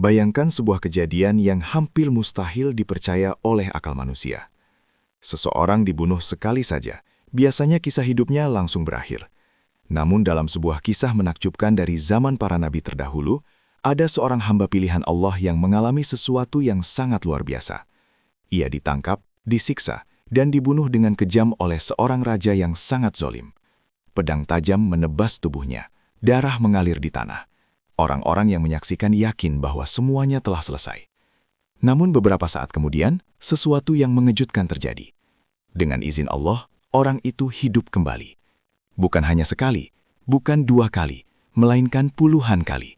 Bayangkan sebuah kejadian yang hampir mustahil dipercaya oleh akal manusia. Seseorang dibunuh sekali saja, biasanya kisah hidupnya langsung berakhir. Namun dalam sebuah kisah menakjubkan dari zaman para nabi terdahulu, ada seorang hamba pilihan Allah yang mengalami sesuatu yang sangat luar biasa. Ia ditangkap, disiksa, dan dibunuh dengan kejam oleh seorang raja yang sangat zalim. Pedang tajam menebas tubuhnya, darah mengalir di tanah. Orang-orang yang menyaksikan yakin bahwa semuanya telah selesai. Namun beberapa saat kemudian, sesuatu yang mengejutkan terjadi. Dengan izin Allah, orang itu hidup kembali. Bukan hanya sekali, bukan 2 kali, melainkan puluhan kali.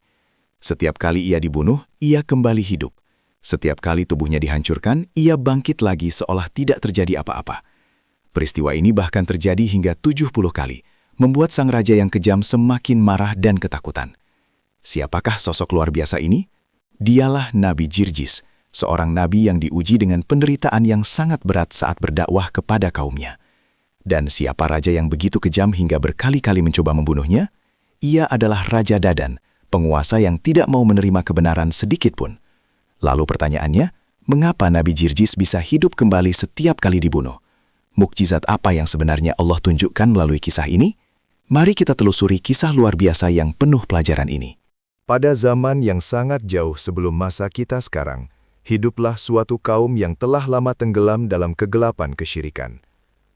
Setiap kali ia dibunuh, ia kembali hidup. Setiap kali tubuhnya dihancurkan, ia bangkit lagi seolah tidak terjadi apa-apa. Peristiwa ini bahkan terjadi hingga 70 kali, membuat sang raja yang kejam semakin marah dan ketakutan. Siapakah sosok luar biasa ini? Dialah Nabi Jirjis, seorang nabi yang diuji dengan penderitaan yang sangat berat saat berdakwah kepada kaumnya. Dan siapa raja yang begitu kejam hingga berkali-kali mencoba membunuhnya? Ia adalah Raja Dadan, penguasa yang tidak mau menerima kebenaran sedikit pun. Lalu pertanyaannya, mengapa Nabi Jirjis bisa hidup kembali setiap kali dibunuh? Mukjizat apa yang sebenarnya Allah tunjukkan melalui kisah ini? Mari kita telusuri kisah luar biasa yang penuh pelajaran ini. Pada zaman yang sangat jauh sebelum masa kita sekarang, hiduplah suatu kaum yang telah lama tenggelam dalam kegelapan kesyirikan.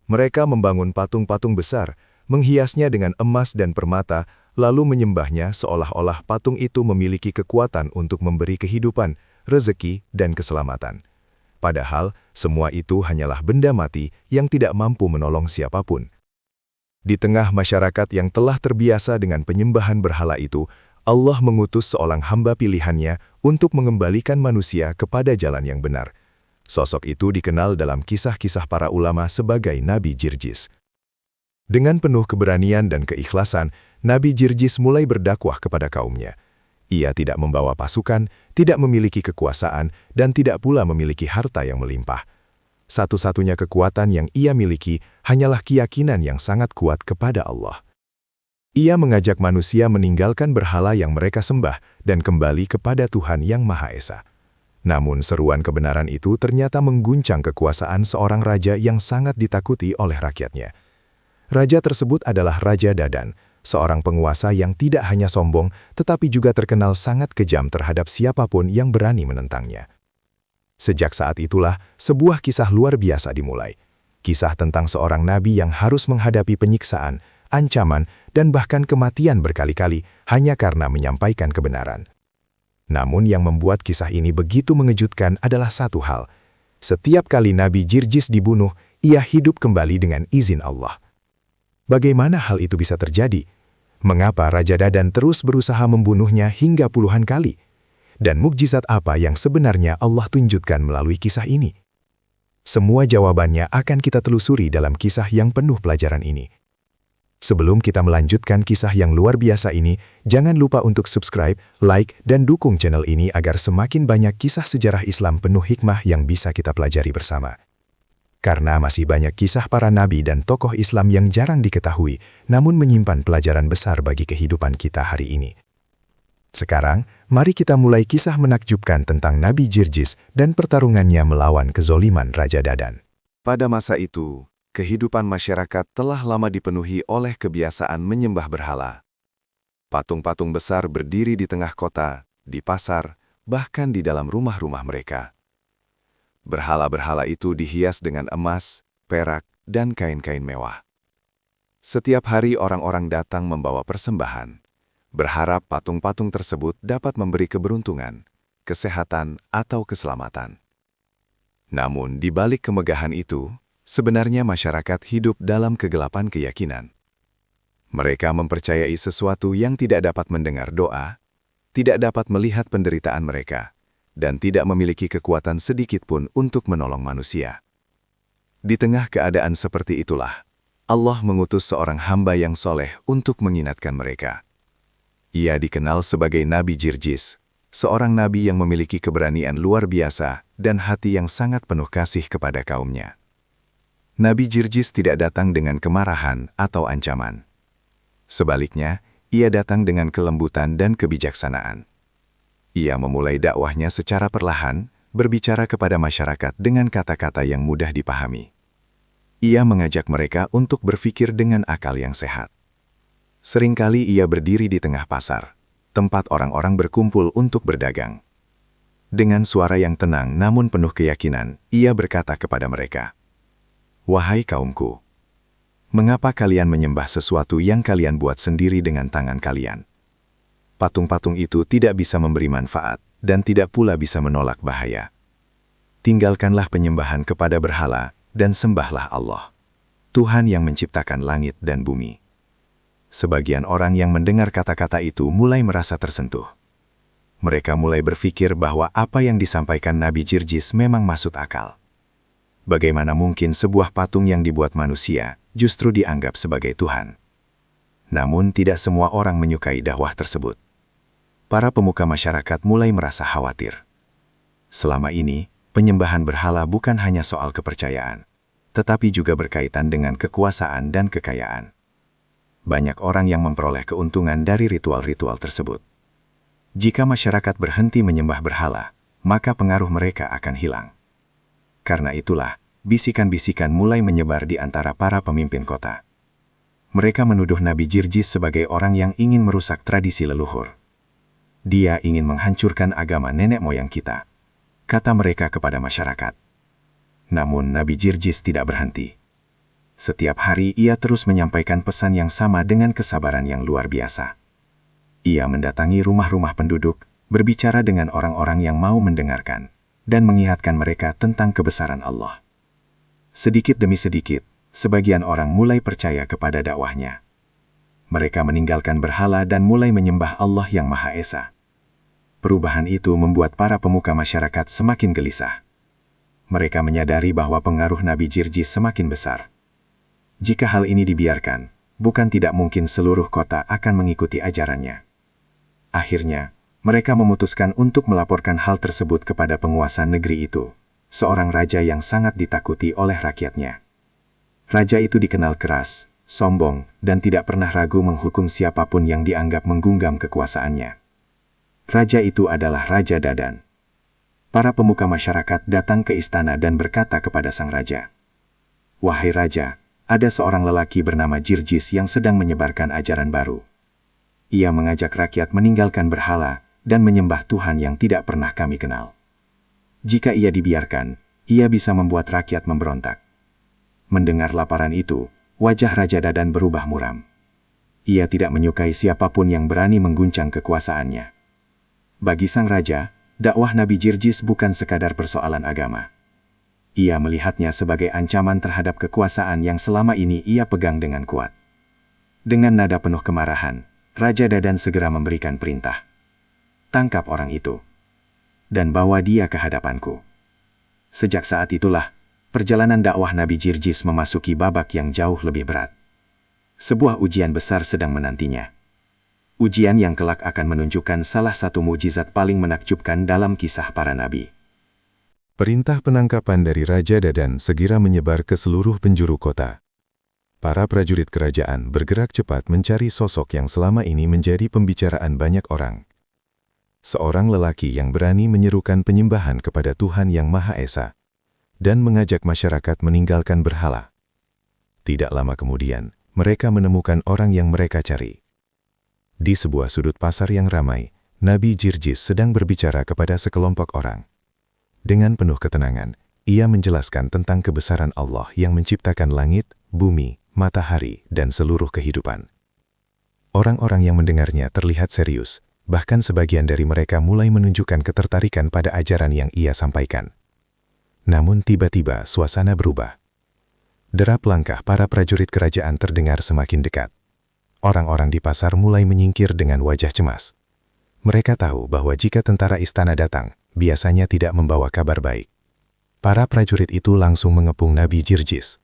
Mereka membangun patung-patung besar, menghiasnya dengan emas dan permata, lalu menyembahnya seolah-olah patung itu memiliki kekuatan untuk memberi kehidupan, rezeki, dan keselamatan. Padahal, semua itu hanyalah benda mati yang tidak mampu menolong siapapun. Di tengah masyarakat yang telah terbiasa dengan penyembahan berhala itu, Allah mengutus seorang hamba pilihannya untuk mengembalikan manusia kepada jalan yang benar. Sosok itu dikenal dalam kisah-kisah para ulama sebagai Nabi Jirjis. Dengan penuh keberanian dan keikhlasan, Nabi Jirjis mulai berdakwah kepada kaumnya. Ia tidak membawa pasukan, tidak memiliki kekuasaan, dan tidak pula memiliki harta yang melimpah. Satu-satunya kekuatan yang ia miliki hanyalah keyakinan yang sangat kuat kepada Allah. Ia mengajak manusia meninggalkan berhala yang mereka sembah dan kembali kepada Tuhan yang Maha Esa. Namun seruan kebenaran itu ternyata mengguncang kekuasaan seorang raja yang sangat ditakuti oleh rakyatnya. Raja tersebut adalah Raja Dadan, seorang penguasa yang tidak hanya sombong, tetapi juga terkenal sangat kejam terhadap siapapun yang berani menentangnya. Sejak saat itulah, sebuah kisah luar biasa dimulai. Kisah tentang seorang nabi yang harus menghadapi penyiksaan, ancaman, dan bahkan kematian berkali-kali hanya karena menyampaikan kebenaran. Namun yang membuat kisah ini begitu mengejutkan adalah satu hal. Setiap kali Nabi Jirjis dibunuh, ia hidup kembali dengan izin Allah. Bagaimana hal itu bisa terjadi? Mengapa Raja Dadan terus berusaha membunuhnya hingga puluhan kali? Dan mukjizat apa yang sebenarnya Allah tunjukkan melalui kisah ini? Semua jawabannya akan kita telusuri dalam kisah yang penuh pelajaran ini. Sebelum kita melanjutkan kisah yang luar biasa ini, jangan lupa untuk subscribe, like, dan dukung channel ini agar semakin banyak kisah sejarah Islam penuh hikmah yang bisa kita pelajari bersama. Karena masih banyak kisah para nabi dan tokoh Islam yang jarang diketahui, namun menyimpan pelajaran besar bagi kehidupan kita hari ini. Sekarang, mari kita mulai kisah menakjubkan tentang Nabi Jirjis dan pertarungannya melawan kezoliman Raja Dadan. Pada masa itu, kehidupan masyarakat telah lama dipenuhi oleh kebiasaan menyembah berhala. Patung-patung besar berdiri di tengah kota, di pasar, bahkan di dalam rumah-rumah mereka. Berhala-berhala itu dihias dengan emas, perak, dan kain-kain mewah. Setiap hari orang-orang datang membawa persembahan, berharap patung-patung tersebut dapat memberi keberuntungan, kesehatan, atau keselamatan. Namun, di balik kemegahan itu, sebenarnya masyarakat hidup dalam kegelapan keyakinan. Mereka mempercayai sesuatu yang tidak dapat mendengar doa, tidak dapat melihat penderitaan mereka, dan tidak memiliki kekuatan sedikit pun untuk menolong manusia. Di tengah keadaan seperti itulah, Allah mengutus seorang hamba yang soleh untuk mengingatkan mereka. Ia dikenal sebagai Nabi Jirjis, seorang nabi yang memiliki keberanian luar biasa dan hati yang sangat penuh kasih kepada kaumnya. Nabi Jirjis tidak datang dengan kemarahan atau ancaman. Sebaliknya, ia datang dengan kelembutan dan kebijaksanaan. Ia memulai dakwahnya secara perlahan, berbicara kepada masyarakat dengan kata-kata yang mudah dipahami. Ia mengajak mereka untuk berpikir dengan akal yang sehat. Seringkali ia berdiri di tengah pasar, tempat orang-orang berkumpul untuk berdagang. Dengan suara yang tenang namun penuh keyakinan, ia berkata kepada mereka, "Wahai kaumku, mengapa kalian menyembah sesuatu yang kalian buat sendiri dengan tangan kalian? Patung-patung itu tidak bisa memberi manfaat dan tidak pula bisa menolak bahaya. Tinggalkanlah penyembahan kepada berhala dan sembahlah Allah, Tuhan yang menciptakan langit dan bumi." Sebagian orang yang mendengar kata-kata itu mulai merasa tersentuh. Mereka mulai berpikir bahwa apa yang disampaikan Nabi Jirjis memang masuk akal. Bagaimana mungkin sebuah patung yang dibuat manusia justru dianggap sebagai Tuhan? Namun tidak semua orang menyukai dakwah tersebut. Para pemuka masyarakat mulai merasa khawatir. Selama ini, penyembahan berhala bukan hanya soal kepercayaan, tetapi juga berkaitan dengan kekuasaan dan kekayaan. Banyak orang yang memperoleh keuntungan dari ritual-ritual tersebut. Jika masyarakat berhenti menyembah berhala, maka pengaruh mereka akan hilang. Karena itulah, bisikan-bisikan mulai menyebar di antara para pemimpin kota. Mereka menuduh Nabi Jirjis sebagai orang yang ingin merusak tradisi leluhur. Dia ingin menghancurkan agama nenek moyang kita, kata mereka kepada masyarakat. Namun Nabi Jirjis tidak berhenti. Setiap hari ia terus menyampaikan pesan yang sama dengan kesabaran yang luar biasa. Ia mendatangi rumah-rumah penduduk, berbicara dengan orang-orang yang mau mendengarkan, dan mengingatkan mereka tentang kebesaran Allah. Sedikit demi sedikit, sebagian orang mulai percaya kepada dakwahnya. Mereka meninggalkan berhala dan mulai menyembah Allah yang Maha Esa. Perubahan itu membuat para pemuka masyarakat semakin gelisah. Mereka menyadari bahwa pengaruh Nabi Jirjis semakin besar. Jika hal ini dibiarkan, bukan tidak mungkin seluruh kota akan mengikuti ajarannya. Akhirnya, mereka memutuskan untuk melaporkan hal tersebut kepada penguasa negeri itu, seorang raja yang sangat ditakuti oleh rakyatnya. Raja itu dikenal keras, sombong, dan tidak pernah ragu menghukum siapapun yang dianggap menggunggam kekuasaannya. Raja itu adalah Raja Dadan. Para pemuka masyarakat datang ke istana dan berkata kepada sang raja, "Wahai raja, ada seorang lelaki bernama Jirjis yang sedang menyebarkan ajaran baru. Ia mengajak rakyat meninggalkan berhala dan menyembah Tuhan yang tidak pernah kami kenal. Jika ia dibiarkan, ia bisa membuat rakyat memberontak." Mendengar laporan itu, wajah Raja Dadan berubah muram. Ia tidak menyukai siapapun yang berani mengguncang kekuasaannya. Bagi sang raja, dakwah Nabi Jirjis bukan sekadar persoalan agama. Ia melihatnya sebagai ancaman terhadap kekuasaan yang selama ini ia pegang dengan kuat. Dengan nada penuh kemarahan, Raja Dadan segera memberikan perintah. "Tangkap orang itu dan bawa dia ke hadapanku." Sejak saat itulah, perjalanan dakwah Nabi Jirjis memasuki babak yang jauh lebih berat. Sebuah ujian besar sedang menantinya. Ujian yang kelak akan menunjukkan salah satu mukjizat paling menakjubkan dalam kisah para nabi. Perintah penangkapan dari Raja Dadan segera menyebar ke seluruh penjuru kota. Para prajurit kerajaan bergerak cepat mencari sosok yang selama ini menjadi pembicaraan banyak orang. Seorang lelaki yang berani menyerukan penyembahan kepada Tuhan yang Maha Esa dan mengajak masyarakat meninggalkan berhala. Tidak lama kemudian, mereka menemukan orang yang mereka cari. Di sebuah sudut pasar yang ramai, Nabi Jirjis sedang berbicara kepada sekelompok orang. Dengan penuh ketenangan, ia menjelaskan tentang kebesaran Allah yang menciptakan langit, bumi, matahari, dan seluruh kehidupan. Orang-orang yang mendengarnya terlihat serius, bahkan sebagian dari mereka mulai menunjukkan ketertarikan pada ajaran yang ia sampaikan. Namun tiba-tiba suasana berubah. Derap langkah para prajurit kerajaan terdengar semakin dekat. Orang-orang di pasar mulai menyingkir dengan wajah cemas. Mereka tahu bahwa jika tentara istana datang, biasanya tidak membawa kabar baik. Para prajurit itu langsung mengepung Nabi Jirjis.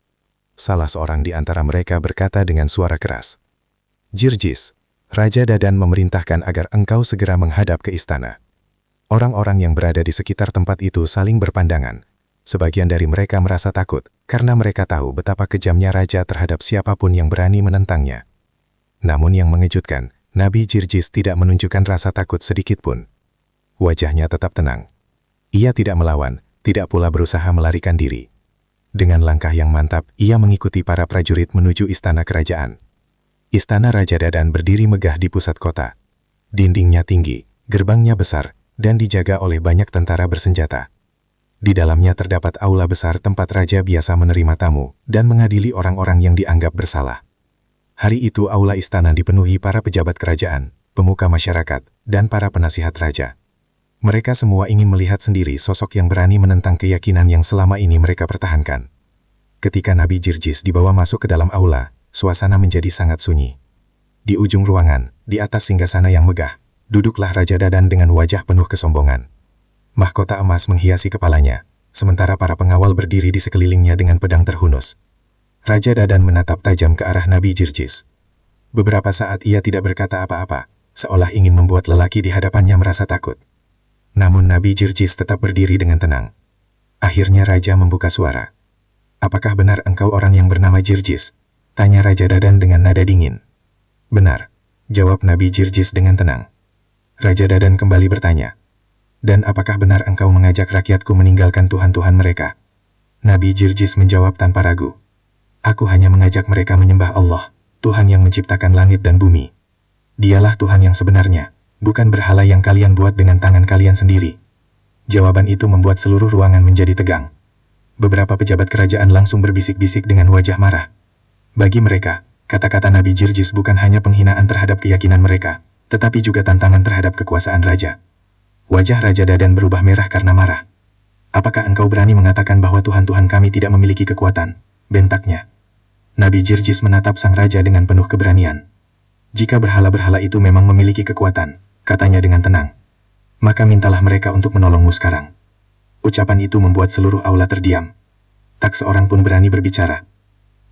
Salah seorang di antara mereka berkata dengan suara keras, "Jirjis, Raja Dadan memerintahkan agar engkau segera menghadap ke istana." Orang-orang yang berada di sekitar tempat itu saling berpandangan. Sebagian dari mereka merasa takut, karena mereka tahu betapa kejamnya raja terhadap siapapun yang berani menentangnya. Namun yang mengejutkan, Nabi Jirjis tidak menunjukkan rasa takut sedikit pun. wajahnya tetap tenang. Ia tidak melawan, tidak pula berusaha melarikan diri. Dengan langkah yang mantap, ia mengikuti para prajurit menuju istana kerajaan. Istana Raja Dadan berdiri megah di pusat kota. Dindingnya tinggi, gerbangnya besar, dan dijaga oleh banyak tentara bersenjata. Di dalamnya terdapat aula besar tempat raja biasa menerima tamu dan mengadili orang-orang yang dianggap bersalah. Hari itu aula istana dipenuhi para pejabat kerajaan, pemuka masyarakat, dan para penasihat raja. Mereka semua ingin melihat sendiri sosok yang berani menentang keyakinan yang selama ini mereka pertahankan. Ketika Nabi Jirjis dibawa masuk ke dalam aula, suasana menjadi sangat sunyi. Di ujung ruangan, di atas singgasana yang megah, duduklah Raja Dadan dengan wajah penuh kesombongan. Mahkota emas menghiasi kepalanya, sementara para pengawal berdiri di sekelilingnya dengan pedang terhunus. Raja Dadan menatap tajam ke arah Nabi Jirjis. Beberapa saat ia tidak berkata apa-apa, seolah ingin membuat lelaki di hadapannya merasa takut. Namun Nabi Jirjis tetap berdiri dengan tenang. Akhirnya Raja membuka suara. "Apakah benar engkau orang yang bernama Jirjis?" tanya Raja Dadan dengan nada dingin. "Benar," jawab Nabi Jirjis dengan tenang. Raja Dadan kembali bertanya, "Dan apakah benar engkau mengajak rakyatku meninggalkan Tuhan-Tuhan mereka?" Nabi Jirjis menjawab tanpa ragu, "Aku hanya mengajak mereka menyembah Allah, Tuhan yang menciptakan langit dan bumi. Dialah Tuhan yang sebenarnya, bukan berhala yang kalian buat dengan tangan kalian sendiri." Jawaban itu membuat seluruh ruangan menjadi tegang. Beberapa pejabat kerajaan langsung berbisik-bisik dengan wajah marah. Bagi mereka, kata-kata Nabi Jirjis bukan hanya penghinaan terhadap keyakinan mereka, tetapi juga tantangan terhadap kekuasaan raja. Wajah Raja Dadan berubah merah karena marah. "Apakah engkau berani mengatakan bahwa Tuhan-Tuhan kami tidak memiliki kekuatan?" bentaknya. Nabi Jirjis menatap sang raja dengan penuh keberanian. "Jika berhala-berhala itu memang memiliki kekuatan," katanya dengan tenang, "maka mintalah mereka untuk menolongmu sekarang." Ucapan itu membuat seluruh aula terdiam. Tak seorang pun berani berbicara.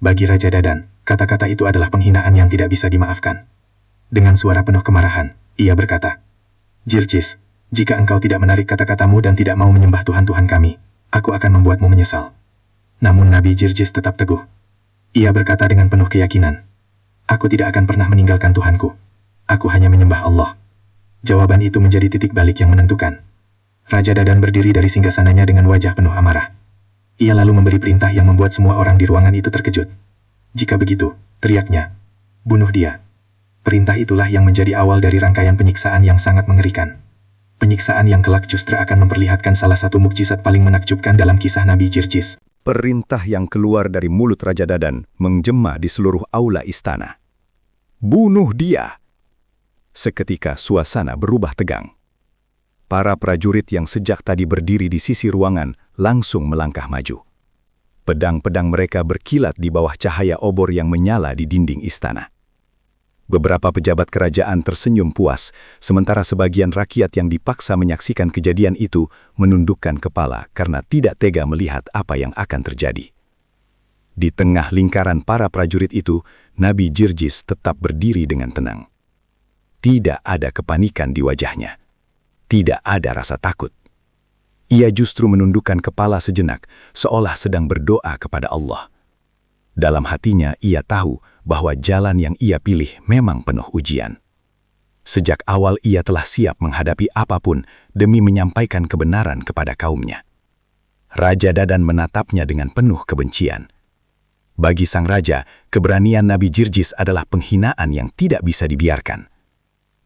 Bagi Raja Dadan, kata-kata itu adalah penghinaan yang tidak bisa dimaafkan. Dengan suara penuh kemarahan, ia berkata, "Jirjis, jika engkau tidak menarik kata-katamu dan tidak mau menyembah Tuhan-Tuhan kami, aku akan membuatmu menyesal." Namun Nabi Jirjis tetap teguh. Ia berkata dengan penuh keyakinan, "Aku tidak akan pernah meninggalkan Tuhanku. Aku hanya menyembah Allah." Jawaban itu menjadi titik balik yang menentukan. Raja Dadan berdiri dari singgasananya dengan wajah penuh amarah. Ia lalu memberi perintah yang membuat semua orang di ruangan itu terkejut. "Jika begitu," teriaknya, "bunuh dia." Perintah itulah yang menjadi awal dari rangkaian penyiksaan yang sangat mengerikan. Penyiksaan yang kelak justru akan memperlihatkan salah satu mukjizat paling menakjubkan dalam kisah Nabi Jirjis. Perintah yang keluar dari mulut Raja Dadan menggema di seluruh aula istana. "Bunuh dia!" Seketika suasana berubah tegang. Para prajurit yang sejak tadi berdiri di sisi ruangan langsung melangkah maju. Pedang-pedang mereka berkilat di bawah cahaya obor yang menyala di dinding istana. Beberapa pejabat kerajaan tersenyum puas, sementara sebagian rakyat yang dipaksa menyaksikan kejadian itu menundukkan kepala karena tidak tega melihat apa yang akan terjadi. Di tengah lingkaran para prajurit itu, Nabi Jirjis tetap berdiri dengan tenang. Tidak ada kepanikan di wajahnya. Tidak ada rasa takut. Ia justru menundukkan kepala sejenak, seolah sedang berdoa kepada Allah. Dalam hatinya ia tahu bahwa jalan yang ia pilih memang penuh ujian. Sejak awal ia telah siap menghadapi apapun demi menyampaikan kebenaran kepada kaumnya. Raja Dadan menatapnya dengan penuh kebencian. Bagi sang raja, keberanian Nabi Jirjis adalah penghinaan yang tidak bisa dibiarkan.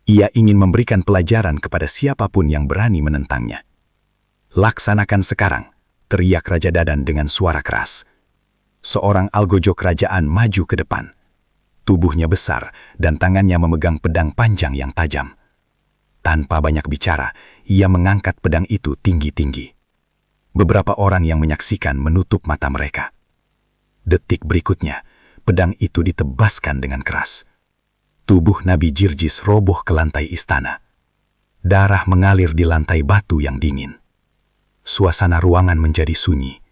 Ia ingin memberikan pelajaran kepada siapapun yang berani menentangnya. "Laksanakan sekarang," teriak Raja Dadan dengan suara keras. Seorang algojo kerajaan maju ke depan. Tubuhnya besar dan tangannya memegang pedang panjang yang tajam. Tanpa banyak bicara, ia mengangkat pedang itu tinggi-tinggi. Beberapa orang yang menyaksikan menutup mata mereka. Detik berikutnya, pedang itu ditebaskan dengan keras. Tubuh Nabi Jirjis roboh ke lantai istana. Darah mengalir di lantai batu yang dingin. Suasana ruangan menjadi sunyi.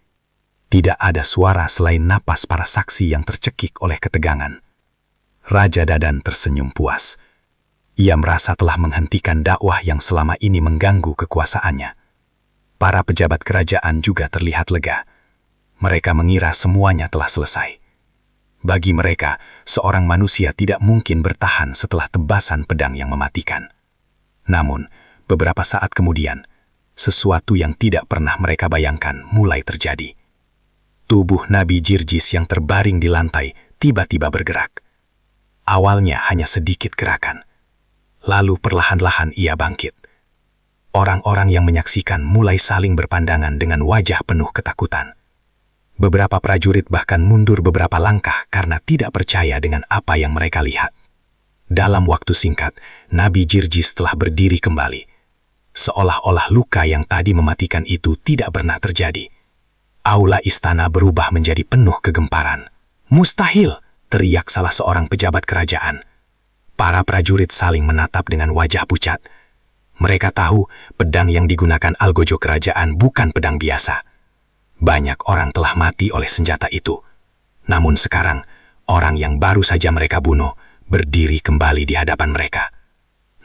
Tidak ada suara selain napas para saksi yang tercekik oleh ketegangan. Raja Dadan tersenyum puas. Ia merasa telah menghentikan dakwah yang selama ini mengganggu kekuasaannya. Para pejabat kerajaan juga terlihat lega. Mereka mengira semuanya telah selesai. Bagi mereka, seorang manusia tidak mungkin bertahan setelah tebasan pedang yang mematikan. Namun, beberapa saat kemudian, sesuatu yang tidak pernah mereka bayangkan mulai terjadi. Tubuh Nabi Jirjis yang terbaring di lantai tiba-tiba bergerak. Awalnya hanya sedikit gerakan. Lalu perlahan-lahan ia bangkit. Orang-orang yang menyaksikan mulai saling berpandangan dengan wajah penuh ketakutan. Beberapa prajurit bahkan mundur beberapa langkah karena tidak percaya dengan apa yang mereka lihat. Dalam waktu singkat, Nabi Jirjis telah berdiri kembali. Seolah-olah luka yang tadi mematikan itu tidak pernah terjadi. Aula istana berubah menjadi penuh kegemparan. "Mustahil!" teriak salah seorang pejabat kerajaan. Para prajurit saling menatap dengan wajah pucat. Mereka tahu pedang yang digunakan algojo kerajaan bukan pedang biasa. Banyak orang telah mati oleh senjata itu. Namun sekarang, orang yang baru saja mereka bunuh berdiri kembali di hadapan mereka.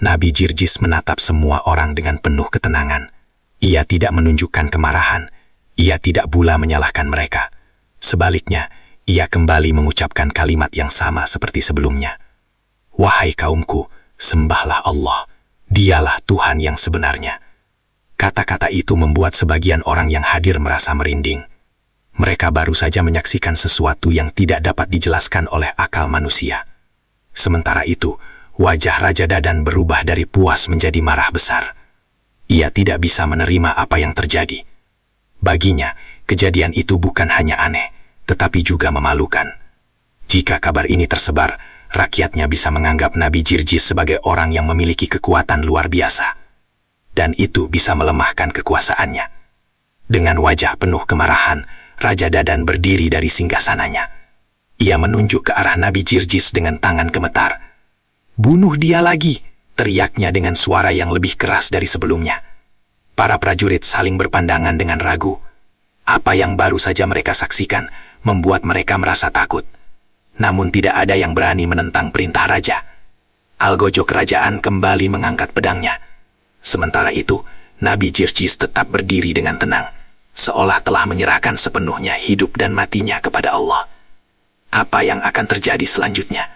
Nabi Jirjis menatap semua orang dengan penuh ketenangan. Ia tidak menunjukkan kemarahan. Ia tidak pula menyalahkan mereka. Sebaliknya, ia kembali mengucapkan kalimat yang sama seperti sebelumnya. "Wahai kaumku, sembahlah Allah. Dialah Tuhan yang sebenarnya." Kata-kata itu membuat sebagian orang yang hadir merasa merinding. Mereka baru saja menyaksikan sesuatu yang tidak dapat dijelaskan oleh akal manusia. Sementara itu, wajah Raja Dadan berubah dari puas menjadi marah besar. Ia tidak bisa menerima apa yang terjadi. Baginya, kejadian itu bukan hanya aneh, tetapi juga memalukan. Jika kabar ini tersebar, rakyatnya bisa menganggap Nabi Jirjis sebagai orang yang memiliki kekuatan luar biasa. Dan itu bisa melemahkan kekuasaannya. Dengan wajah penuh kemarahan, Raja Dadan berdiri dari singgasananya. Ia menunjuk ke arah Nabi Jirjis dengan tangan gemetar. "Bunuh dia lagi!" teriaknya dengan suara yang lebih keras dari sebelumnya. Para prajurit saling berpandangan dengan ragu. Apa yang baru saja mereka saksikan membuat mereka merasa takut. Namun tidak ada yang berani menentang perintah raja. Algojo kerajaan kembali mengangkat pedangnya. Sementara itu, Nabi Jirjis tetap berdiri dengan tenang, seolah telah menyerahkan sepenuhnya hidup dan matinya kepada Allah. Apa yang akan terjadi selanjutnya?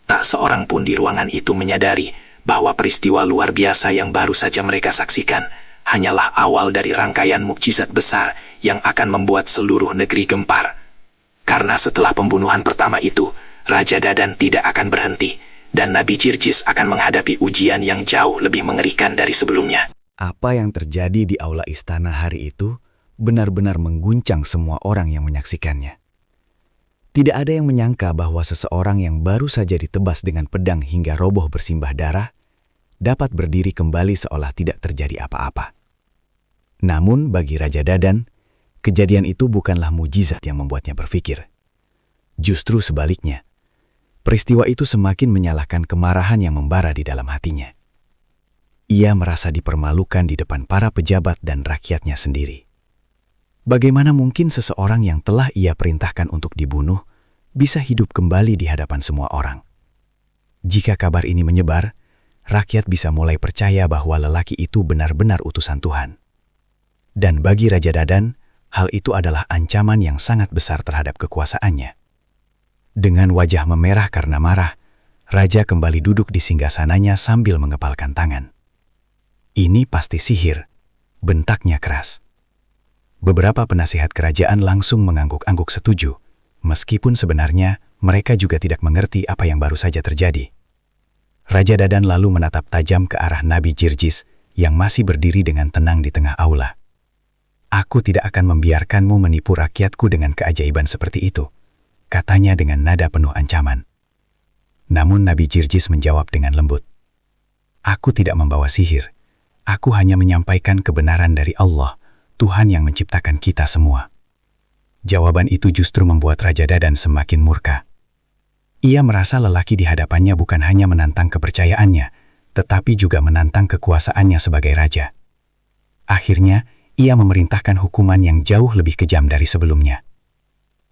Tak seorang pun di ruangan itu menyadari bahwa peristiwa luar biasa yang baru saja mereka saksikan hanyalah awal dari rangkaian mukjizat besar yang akan membuat seluruh negeri gempar. Karena setelah pembunuhan pertama itu, Raja Dadan tidak akan berhenti, dan Nabi Jirjis akan menghadapi ujian yang jauh lebih mengerikan dari sebelumnya. Apa yang terjadi di aula istana hari itu benar-benar mengguncang semua orang yang menyaksikannya. Tidak ada yang menyangka bahwa seseorang yang baru saja ditebas dengan pedang hingga roboh bersimbah darah dapat berdiri kembali seolah tidak terjadi apa-apa. Namun bagi Raja Dadan, kejadian itu bukanlah mujizat yang membuatnya berpikir. Justru sebaliknya, peristiwa itu semakin menyalahkan kemarahan yang membara di dalam hatinya. Ia merasa dipermalukan di depan para pejabat dan rakyatnya sendiri. Bagaimana mungkin seseorang yang telah ia perintahkan untuk dibunuh bisa hidup kembali di hadapan semua orang? Jika kabar ini menyebar, rakyat bisa mulai percaya bahwa lelaki itu benar-benar utusan Tuhan. Dan bagi Raja Dadan, hal itu adalah ancaman yang sangat besar terhadap kekuasaannya. Dengan wajah memerah karena marah, Raja kembali duduk di singgasananya sambil mengepalkan tangan. "Ini pasti sihir," bentaknya keras. Beberapa penasihat kerajaan langsung mengangguk-angguk setuju, meskipun sebenarnya mereka juga tidak mengerti apa yang baru saja terjadi. Raja Dadan lalu menatap tajam ke arah Nabi Jirjis yang masih berdiri dengan tenang di tengah aula. "Aku tidak akan membiarkanmu menipu rakyatku dengan keajaiban seperti itu," katanya dengan nada penuh ancaman. Namun Nabi Jirjis menjawab dengan lembut, "Aku tidak membawa sihir. Aku hanya menyampaikan kebenaran dari Allah, Tuhan yang menciptakan kita semua." Jawaban itu justru membuat Raja Dadan semakin murka. Ia merasa lelaki di hadapannya bukan hanya menantang kepercayaannya, tetapi juga menantang kekuasaannya sebagai raja. Akhirnya, ia memerintahkan hukuman yang jauh lebih kejam dari sebelumnya.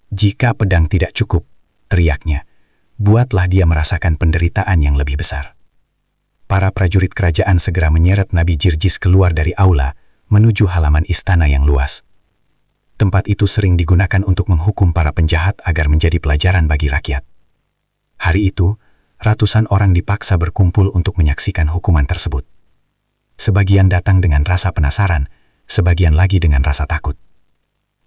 "Jika pedang tidak cukup," teriaknya, "buatlah dia merasakan penderitaan yang lebih besar." Para prajurit kerajaan segera menyeret Nabi Jirjis keluar dari aula menuju halaman istana yang luas. Tempat itu sering digunakan untuk menghukum para penjahat agar menjadi pelajaran bagi rakyat. Hari itu, ratusan orang dipaksa berkumpul untuk menyaksikan hukuman tersebut. Sebagian datang dengan rasa penasaran, sebagian lagi dengan rasa takut.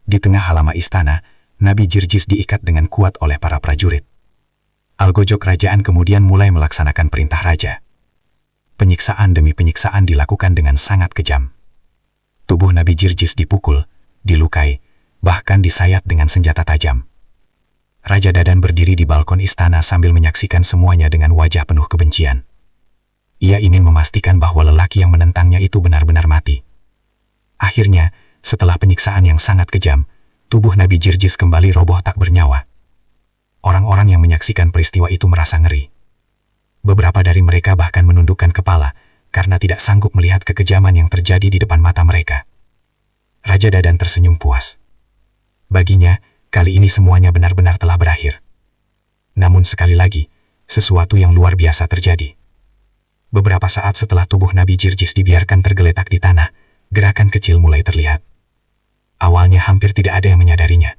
Di tengah halaman istana, Nabi Jirjis diikat dengan kuat oleh para prajurit. Algojo kerajaan kemudian mulai melaksanakan perintah raja. Penyiksaan demi penyiksaan dilakukan dengan sangat kejam. Tubuh Nabi Jirjis dipukul, dilukai, bahkan disayat dengan senjata tajam. Raja Dadan berdiri di balkon istana sambil menyaksikan semuanya dengan wajah penuh kebencian. Ia ingin memastikan bahwa lelaki yang menentangnya itu benar-benar mati. Akhirnya, setelah penyiksaan yang sangat kejam, tubuh Nabi Jirjis kembali roboh tak bernyawa. Orang-orang yang menyaksikan peristiwa itu merasa ngeri. Beberapa dari mereka bahkan menundukkan kepala karena tidak sanggup melihat kekejaman yang terjadi di depan mata mereka. Raja Dadan tersenyum puas. Baginya, kali ini semuanya benar-benar telah berakhir. Namun sekali lagi, sesuatu yang luar biasa terjadi. Beberapa saat setelah tubuh Nabi Jirjis dibiarkan tergeletak di tanah, gerakan kecil mulai terlihat. Awalnya hampir tidak ada yang menyadarinya,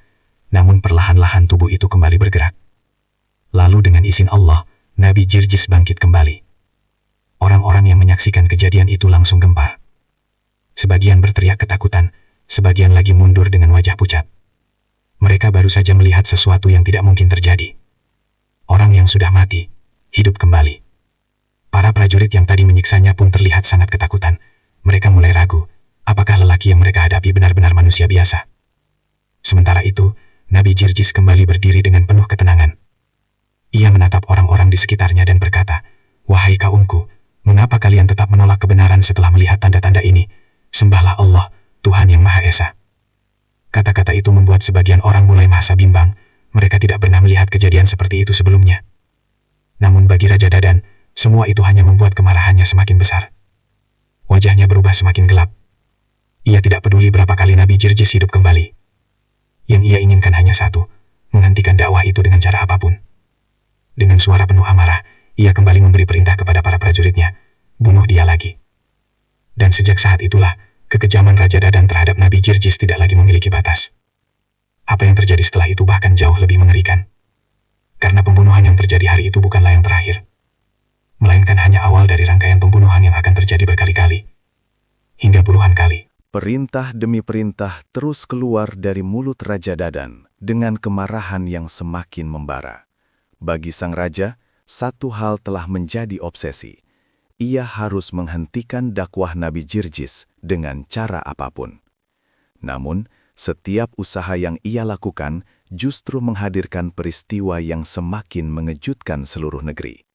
namun perlahan-lahan tubuh itu kembali bergerak. Lalu dengan izin Allah, Nabi Jirjis bangkit kembali. Orang-orang yang menyaksikan kejadian itu langsung gempar. Sebagian berteriak ketakutan, sebagian lagi mundur dengan wajah pucat. Mereka baru saja melihat sesuatu yang tidak mungkin terjadi. Orang yang sudah mati, hidup kembali. Para prajurit yang tadi menyiksanya pun terlihat sangat ketakutan. Mereka mulai ragu, apakah lelaki yang mereka hadapi benar-benar manusia biasa. Sementara itu, Nabi Jirjis kembali berdiri dengan penuh ketenangan. Ia menatap orang-orang di sekitarnya dan berkata, "Wahai kaumku, mengapa kalian tetap menolak kebenaran setelah melihat tanda-tanda ini? Sembahlah Allah, Tuhan yang Maha Esa." Kata-kata itu membuat sebagian orang mulai merasa bimbang. Mereka tidak pernah melihat kejadian seperti itu sebelumnya. Namun bagi Raja Dadan, semua itu hanya membuat kemarahannya semakin besar. Wajahnya berubah semakin gelap. Ia tidak peduli berapa kali Nabi Jirjis hidup kembali. Yang ia inginkan hanya satu, menghentikan dakwah itu dengan cara apapun. Dengan suara penuh amarah, ia kembali memberi perintah kepada para prajuritnya, bunuh dia lagi. Dan sejak saat itulah, kekejaman Raja Dadan terhadap Nabi Jirjis tidak lagi memiliki batas. Apa yang terjadi setelah itu bahkan jauh lebih mengerikan. Karena pembunuhan yang terjadi hari itu bukanlah yang terakhir, melainkan hanya awal dari rangkaian pembunuhan yang akan terjadi berkali-kali, hingga puluhan kali. Perintah demi perintah terus keluar dari mulut Raja Dadan dengan kemarahan yang semakin membara. Bagi sang raja, satu hal telah menjadi obsesi. Ia harus menghentikan dakwah Nabi Jirjis dengan cara apapun. Namun, setiap usaha yang ia lakukan justru menghadirkan peristiwa yang semakin mengejutkan seluruh negeri.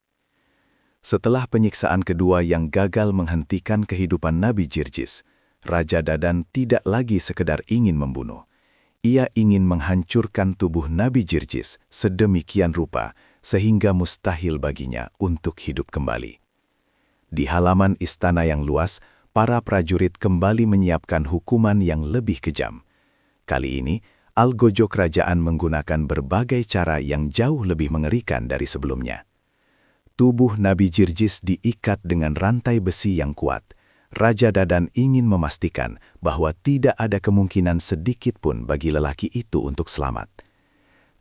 Setelah penyiksaan kedua yang gagal menghentikan kehidupan Nabi Jirjis, Raja Dadan tidak lagi sekedar ingin membunuh. Ia ingin menghancurkan tubuh Nabi Jirjis sedemikian rupa sehingga mustahil baginya untuk hidup kembali. Di halaman istana yang luas, para prajurit kembali menyiapkan hukuman yang lebih kejam. Kali ini, algojo kerajaan menggunakan berbagai cara yang jauh lebih mengerikan dari sebelumnya. Tubuh Nabi Jirjis diikat dengan rantai besi yang kuat. Raja Dadan ingin memastikan bahwa tidak ada kemungkinan sedikit pun bagi lelaki itu untuk selamat.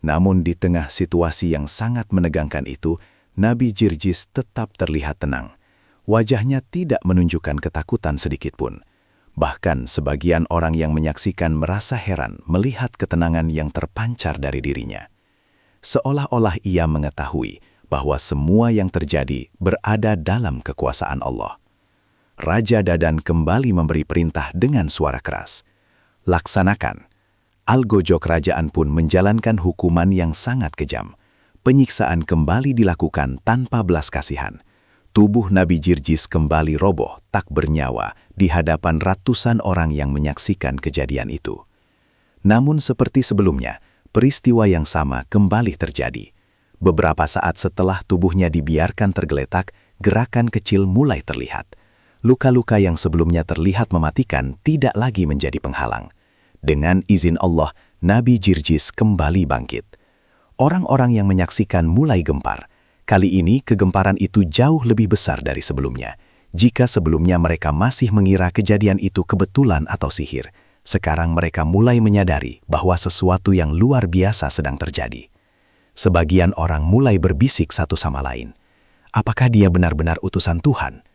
Namun di tengah situasi yang sangat menegangkan itu, Nabi Jirjis tetap terlihat tenang. Wajahnya tidak menunjukkan ketakutan sedikit pun. Bahkan sebagian orang yang menyaksikan merasa heran melihat ketenangan yang terpancar dari dirinya. Seolah-olah ia mengetahui bahwa semua yang terjadi berada dalam kekuasaan Allah. Raja Dadan kembali memberi perintah dengan suara keras. Laksanakan. Algojo kerajaan pun menjalankan hukuman yang sangat kejam. Penyiksaan kembali dilakukan tanpa belas kasihan. Tubuh Nabi Jirjis kembali roboh, tak bernyawa, di hadapan ratusan orang yang menyaksikan kejadian itu. Namun seperti sebelumnya, peristiwa yang sama kembali terjadi. Beberapa saat setelah tubuhnya dibiarkan tergeletak, gerakan kecil mulai terlihat. Luka-luka yang sebelumnya terlihat mematikan tidak lagi menjadi penghalang. Dengan izin Allah, Nabi Jirjis kembali bangkit. Orang-orang yang menyaksikan mulai gempar. Kali ini kegemparan itu jauh lebih besar dari sebelumnya. Jika sebelumnya mereka masih mengira kejadian itu kebetulan atau sihir, sekarang mereka mulai menyadari bahwa sesuatu yang luar biasa sedang terjadi. Sebagian orang mulai berbisik satu sama lain. Apakah dia benar-benar utusan Tuhan?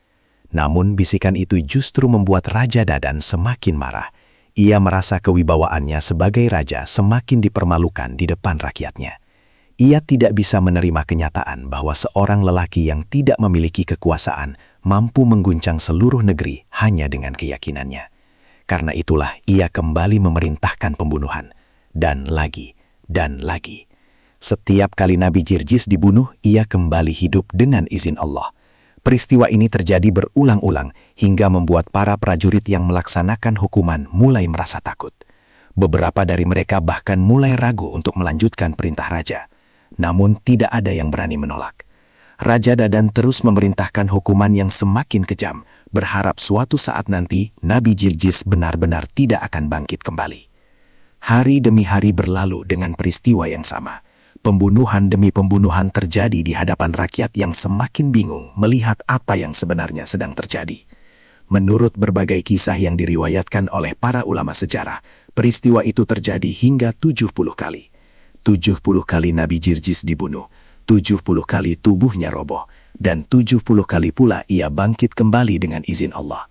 Namun bisikan itu justru membuat Raja Dadan semakin marah. Ia merasa kewibawaannya sebagai raja semakin dipermalukan di depan rakyatnya. Ia tidak bisa menerima kenyataan bahwa seorang lelaki yang tidak memiliki kekuasaan mampu mengguncang seluruh negeri hanya dengan keyakinannya. Karena itulah ia kembali memerintahkan pembunuhan. Dan lagi, dan lagi. Setiap kali Nabi Jirjis dibunuh, ia kembali hidup dengan izin Allah. Peristiwa ini terjadi berulang-ulang hingga membuat para prajurit yang melaksanakan hukuman mulai merasa takut. Beberapa dari mereka bahkan mulai ragu untuk melanjutkan perintah raja. Namun tidak ada yang berani menolak. Raja Dadan terus memerintahkan hukuman yang semakin kejam, berharap suatu saat nanti Nabi Jirjis benar-benar tidak akan bangkit kembali. Hari demi hari berlalu dengan peristiwa yang sama. Pembunuhan demi pembunuhan terjadi di hadapan rakyat yang semakin bingung melihat apa yang sebenarnya sedang terjadi. Menurut berbagai kisah yang diriwayatkan oleh para ulama sejarah, peristiwa itu terjadi hingga 70 kali. 70 kali Nabi Jirjis dibunuh, 70 kali tubuhnya roboh, dan 70 kali pula ia bangkit kembali dengan izin Allah.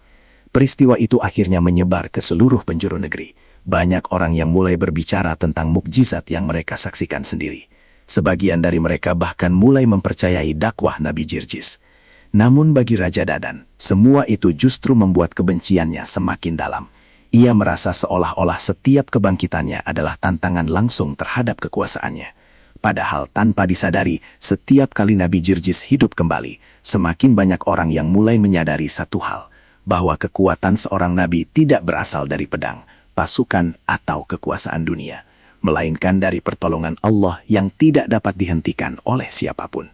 Peristiwa itu akhirnya menyebar ke seluruh penjuru negeri. Banyak orang yang mulai berbicara tentang mukjizat yang mereka saksikan sendiri. Sebagian dari mereka bahkan mulai mempercayai dakwah Nabi Jirjis. Namun bagi Raja Dadan, semua itu justru membuat kebenciannya semakin dalam. Ia merasa seolah-olah setiap kebangkitannya adalah tantangan langsung terhadap kekuasaannya. Padahal tanpa disadari, setiap kali Nabi Jirjis hidup kembali, semakin banyak orang yang mulai menyadari satu hal, bahwa kekuatan seorang nabi tidak berasal dari pedang, pasukan, atau kekuasaan dunia, melainkan dari pertolongan Allah yang tidak dapat dihentikan oleh siapapun.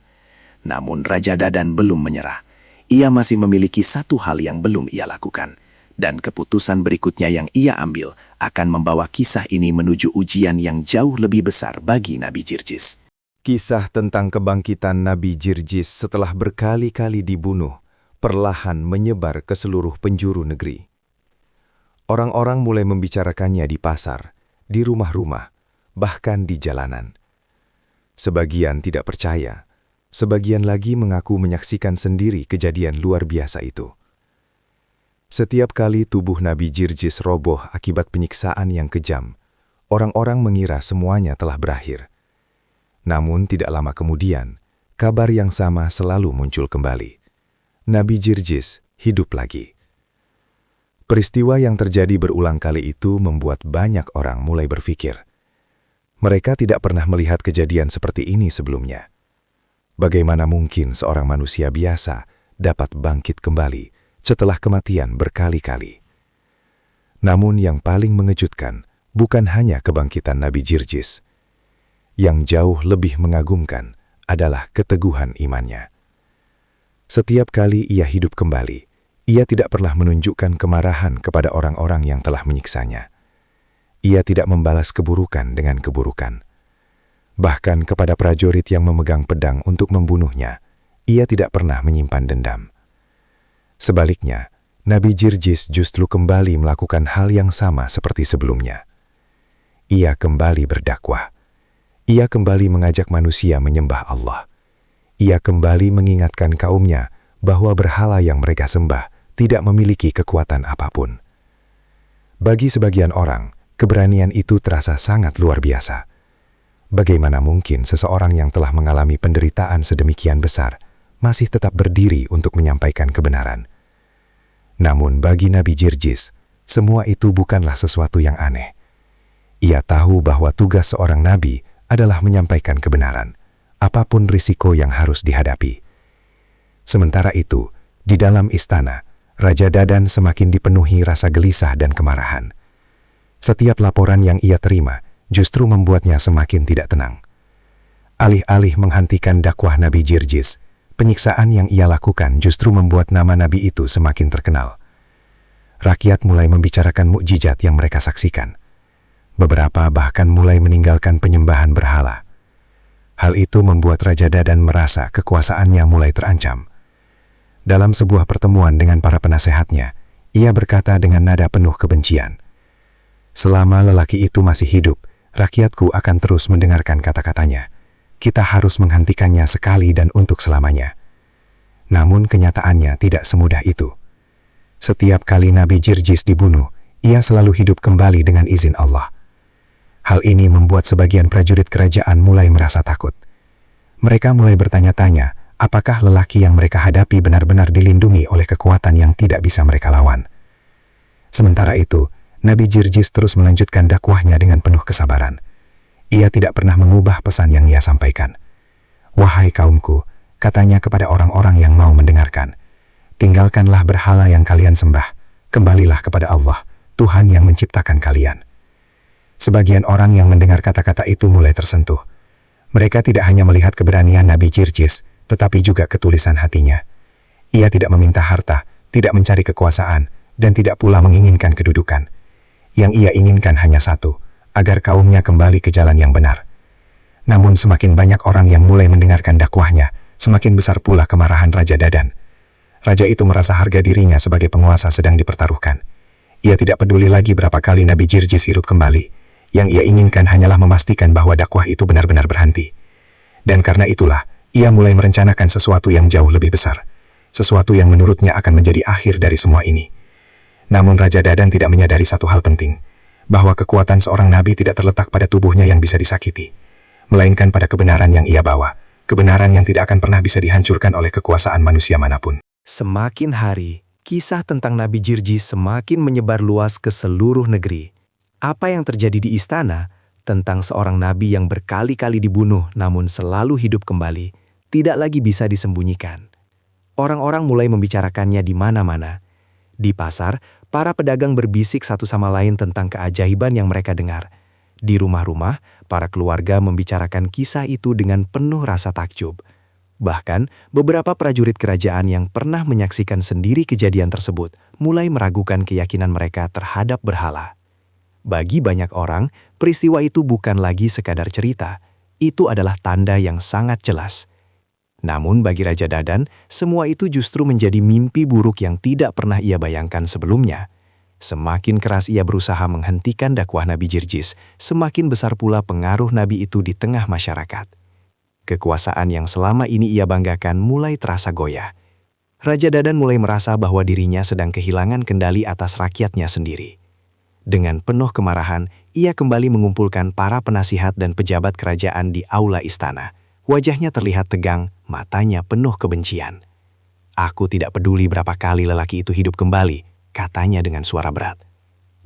Namun Raja Dadan belum menyerah. Ia masih memiliki satu hal yang belum ia lakukan, dan keputusan berikutnya yang ia ambil akan membawa kisah ini menuju ujian yang jauh lebih besar bagi Nabi Jirjis. Kisah tentang kebangkitan Nabi Jirjis setelah berkali-kali dibunuh perlahan menyebar ke seluruh penjuru negeri. Orang-orang mulai membicarakannya di pasar, di rumah-rumah, bahkan di jalanan. Sebagian tidak percaya, sebagian lagi mengaku menyaksikan sendiri kejadian luar biasa itu. Setiap kali tubuh Nabi Jirjis roboh akibat penyiksaan yang kejam, orang-orang mengira semuanya telah berakhir. Namun tidak lama kemudian, kabar yang sama selalu muncul kembali. Nabi Jirjis hidup lagi. Peristiwa yang terjadi berulang kali itu membuat banyak orang mulai berpikir. Mereka tidak pernah melihat kejadian seperti ini sebelumnya. Bagaimana mungkin seorang manusia biasa dapat bangkit kembali setelah kematian berkali-kali? Namun yang paling mengejutkan bukan hanya kebangkitan Nabi Jirjis. Yang jauh lebih mengagumkan adalah keteguhan imannya. Setiap kali ia hidup kembali, ia tidak pernah menunjukkan kemarahan kepada orang-orang yang telah menyiksanya. Ia tidak membalas keburukan dengan keburukan. Bahkan kepada prajurit yang memegang pedang untuk membunuhnya, ia tidak pernah menyimpan dendam. Sebaliknya, Nabi Jirjis justru kembali melakukan hal yang sama seperti sebelumnya. Ia kembali berdakwah. Ia kembali mengajak manusia menyembah Allah. Ia kembali mengingatkan kaumnya bahwa berhala yang mereka sembah tidak memiliki kekuatan apapun. Bagi sebagian orang, keberanian itu terasa sangat luar biasa. Bagaimana mungkin seseorang yang telah mengalami penderitaan sedemikian besar masih tetap berdiri untuk menyampaikan kebenaran? Namun bagi Nabi Jirjis, semua itu bukanlah sesuatu yang aneh. Ia tahu bahwa tugas seorang nabi adalah menyampaikan kebenaran, apapun risiko yang harus dihadapi. Sementara itu, di dalam istana, Raja Dadan semakin dipenuhi rasa gelisah dan kemarahan. Setiap laporan yang ia terima justru membuatnya semakin tidak tenang. Alih-alih menghentikan dakwah Nabi Jirjis, penyiksaan yang ia lakukan justru membuat nama Nabi itu semakin terkenal. Rakyat mulai membicarakan mukjizat yang mereka saksikan. Beberapa bahkan mulai meninggalkan penyembahan berhala. Hal itu membuat Raja Dadan merasa kekuasaannya mulai terancam. Dalam sebuah pertemuan dengan para penasehatnya, ia berkata dengan nada penuh kebencian, "Selama lelaki itu masih hidup, rakyatku akan terus mendengarkan kata-katanya. Kita harus menghentikannya sekali dan untuk selamanya." Namun kenyataannya tidak semudah itu. Setiap kali Nabi Jirjis dibunuh, ia selalu hidup kembali dengan izin Allah. Hal ini membuat sebagian prajurit kerajaan mulai merasa takut. Mereka mulai bertanya-tanya, apakah lelaki yang mereka hadapi benar-benar dilindungi oleh kekuatan yang tidak bisa mereka lawan. Sementara itu, Nabi Jirjis terus melanjutkan dakwahnya dengan penuh kesabaran. Ia tidak pernah mengubah pesan yang ia sampaikan. Wahai kaumku, katanya kepada orang-orang yang mau mendengarkan, tinggalkanlah berhala yang kalian sembah, kembalilah kepada Allah, Tuhan yang menciptakan kalian. Sebagian orang yang mendengar kata-kata itu mulai tersentuh. Mereka tidak hanya melihat keberanian Nabi Jirjis, tetapi juga ketulisan hatinya. Ia tidak meminta harta, tidak mencari kekuasaan, dan tidak pula menginginkan kedudukan. Yang ia inginkan hanya satu, agar kaumnya kembali ke jalan yang benar. Namun semakin banyak orang yang mulai mendengarkan dakwahnya, semakin besar pula kemarahan Raja Dadan. Raja itu merasa harga dirinya sebagai penguasa sedang dipertaruhkan. Ia tidak peduli lagi berapa kali Nabi Jirjis hidup kembali. Yang ia inginkan hanyalah memastikan bahwa dakwah itu benar-benar berhenti. Dan karena itulah, ia mulai merencanakan sesuatu yang jauh lebih besar. Sesuatu yang menurutnya akan menjadi akhir dari semua ini. Namun Raja Dadan tidak menyadari satu hal penting, bahwa kekuatan seorang nabi tidak terletak pada tubuhnya yang bisa disakiti, melainkan pada kebenaran yang ia bawa, kebenaran yang tidak akan pernah bisa dihancurkan oleh kekuasaan manusia manapun. Semakin hari, kisah tentang Nabi Jirjis semakin menyebar luas ke seluruh negeri. Apa yang terjadi di istana tentang seorang nabi yang berkali-kali dibunuh namun selalu hidup kembali tidak lagi bisa disembunyikan. Orang-orang mulai membicarakannya di mana-mana. Di pasar, para pedagang berbisik satu sama lain tentang keajaiban yang mereka dengar. Di rumah-rumah, para keluarga membicarakan kisah itu dengan penuh rasa takjub. Bahkan, beberapa prajurit kerajaan yang pernah menyaksikan sendiri kejadian tersebut mulai meragukan keyakinan mereka terhadap berhala. Bagi banyak orang, peristiwa itu bukan lagi sekadar cerita. Itu adalah tanda yang sangat jelas. Namun bagi Raja Dadan, semua itu justru menjadi mimpi buruk yang tidak pernah ia bayangkan sebelumnya. Semakin keras ia berusaha menghentikan dakwah Nabi Jirjis, semakin besar pula pengaruh Nabi itu di tengah masyarakat. Kekuasaan yang selama ini ia banggakan mulai terasa goyah. Raja Dadan mulai merasa bahwa dirinya sedang kehilangan kendali atas rakyatnya sendiri. Dengan penuh kemarahan, ia kembali mengumpulkan para penasihat dan pejabat kerajaan di aula istana. Wajahnya terlihat tegang, matanya penuh kebencian. "Aku tidak peduli berapa kali lelaki itu hidup kembali," katanya dengan suara berat.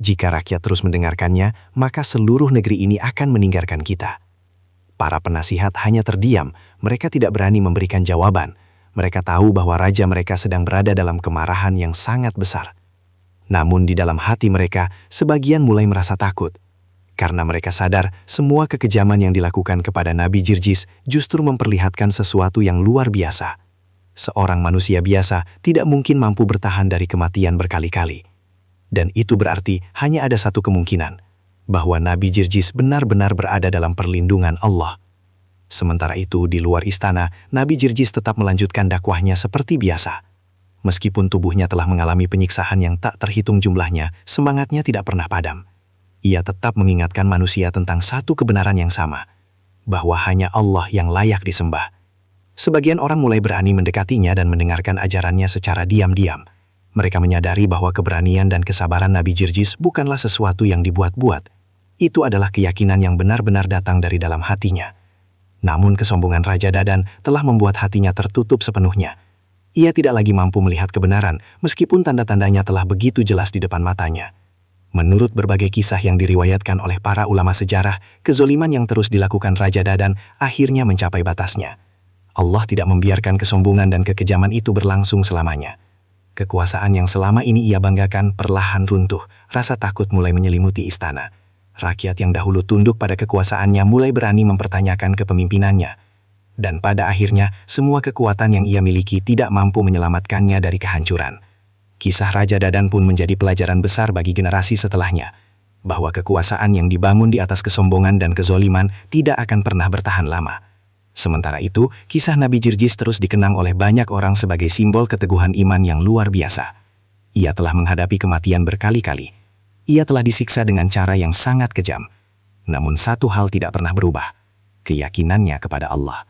"Jika rakyat terus mendengarkannya, maka seluruh negeri ini akan meninggalkan kita." Para penasihat hanya terdiam, mereka tidak berani memberikan jawaban. Mereka tahu bahwa raja mereka sedang berada dalam kemarahan yang sangat besar. Namun di dalam hati mereka, sebagian mulai merasa takut. Karena mereka sadar semua kekejaman yang dilakukan kepada Nabi Jirjis justru memperlihatkan sesuatu yang luar biasa. Seorang manusia biasa tidak mungkin mampu bertahan dari kematian berkali-kali. Dan itu berarti hanya ada satu kemungkinan, bahwa Nabi Jirjis benar-benar berada dalam perlindungan Allah. Sementara itu, di luar istana, Nabi Jirjis tetap melanjutkan dakwahnya seperti biasa. Meskipun tubuhnya telah mengalami penyiksaan yang tak terhitung jumlahnya, semangatnya tidak pernah padam. Ia tetap mengingatkan manusia tentang satu kebenaran yang sama, bahwa hanya Allah yang layak disembah. Sebagian orang mulai berani mendekatinya dan mendengarkan ajarannya secara diam-diam. Mereka menyadari bahwa keberanian dan kesabaran Nabi Jirjis bukanlah sesuatu yang dibuat-buat. Itu adalah keyakinan yang benar-benar datang dari dalam hatinya. Namun kesombongan Raja Dadan telah membuat hatinya tertutup sepenuhnya. Ia tidak lagi mampu melihat kebenaran, meskipun tanda-tandanya telah begitu jelas di depan matanya. Menurut berbagai kisah yang diriwayatkan oleh para ulama sejarah, kezoliman yang terus dilakukan Raja Dadan akhirnya mencapai batasnya. Allah tidak membiarkan kesombongan dan kekejaman itu berlangsung selamanya. Kekuasaan yang selama ini ia banggakan perlahan runtuh, rasa takut mulai menyelimuti istana. Rakyat yang dahulu tunduk pada kekuasaannya mulai berani mempertanyakan kepemimpinannya. Dan pada akhirnya, semua kekuatan yang ia miliki tidak mampu menyelamatkannya dari kehancuran. Kisah Raja Dadan pun menjadi pelajaran besar bagi generasi setelahnya, bahwa kekuasaan yang dibangun di atas kesombongan dan kezoliman tidak akan pernah bertahan lama. Sementara itu, kisah Nabi Jirjis terus dikenang oleh banyak orang sebagai simbol keteguhan iman yang luar biasa. Ia telah menghadapi kematian berkali-kali. Ia telah disiksa dengan cara yang sangat kejam. Namun satu hal tidak pernah berubah, keyakinannya kepada Allah.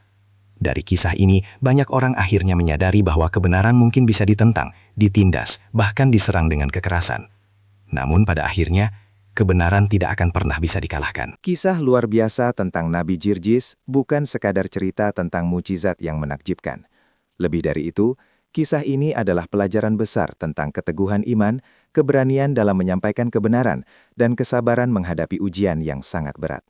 Dari kisah ini, banyak orang akhirnya menyadari bahwa kebenaran mungkin bisa ditentang, ditindas, bahkan diserang dengan kekerasan. Namun pada akhirnya, kebenaran tidak akan pernah bisa dikalahkan. Kisah luar biasa tentang Nabi Jirjis bukan sekadar cerita tentang mukjizat yang menakjubkan. Lebih dari itu, kisah ini adalah pelajaran besar tentang keteguhan iman, keberanian dalam menyampaikan kebenaran, dan kesabaran menghadapi ujian yang sangat berat.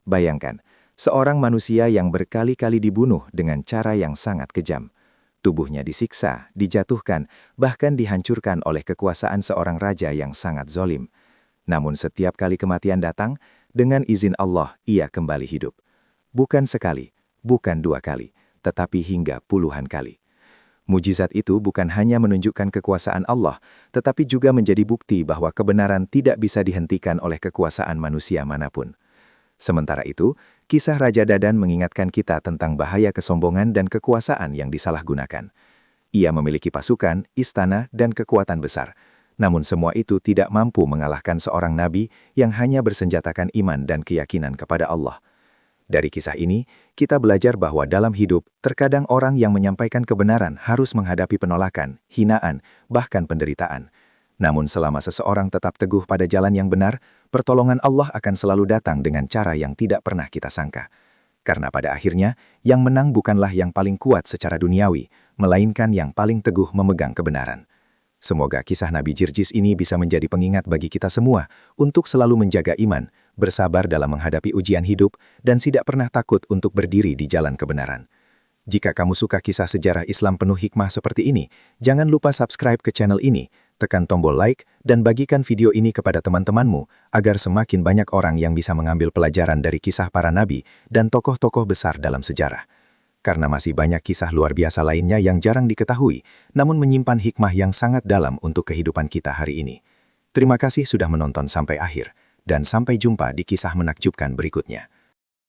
Bayangkan, seorang manusia yang berkali-kali dibunuh dengan cara yang sangat kejam. Tubuhnya disiksa, dijatuhkan, bahkan dihancurkan oleh kekuasaan seorang raja yang sangat zolim. Namun setiap kali kematian datang, dengan izin Allah ia kembali hidup. Bukan sekali, bukan 2 kali, tetapi hingga puluhan kali. Mujizat itu bukan hanya menunjukkan kekuasaan Allah, tetapi juga menjadi bukti bahwa kebenaran tidak bisa dihentikan oleh kekuasaan manusia manapun. Sementara itu, kisah Raja Dadan mengingatkan kita tentang bahaya kesombongan dan kekuasaan yang disalahgunakan. Ia memiliki pasukan, istana, dan kekuatan besar. Namun semua itu tidak mampu mengalahkan seorang nabi yang hanya bersenjatakan iman dan keyakinan kepada Allah. Dari kisah ini, kita belajar bahwa dalam hidup, terkadang orang yang menyampaikan kebenaran harus menghadapi penolakan, hinaan, bahkan penderitaan. Namun selama seseorang tetap teguh pada jalan yang benar, pertolongan Allah akan selalu datang dengan cara yang tidak pernah kita sangka. Karena pada akhirnya, yang menang bukanlah yang paling kuat secara duniawi, melainkan yang paling teguh memegang kebenaran. Semoga kisah Nabi Jirjis ini bisa menjadi pengingat bagi kita semua untuk selalu menjaga iman, bersabar dalam menghadapi ujian hidup, dan tidak pernah takut untuk berdiri di jalan kebenaran. Jika kamu suka kisah sejarah Islam penuh hikmah seperti ini, jangan lupa subscribe ke channel ini, tekan tombol like, dan bagikan video ini kepada teman-temanmu agar semakin banyak orang yang bisa mengambil pelajaran dari kisah para nabi dan tokoh-tokoh besar dalam sejarah. Karena masih banyak kisah luar biasa lainnya yang jarang diketahui, namun menyimpan hikmah yang sangat dalam untuk kehidupan kita hari ini. Terima kasih sudah menonton sampai akhir, dan sampai jumpa di kisah menakjubkan berikutnya.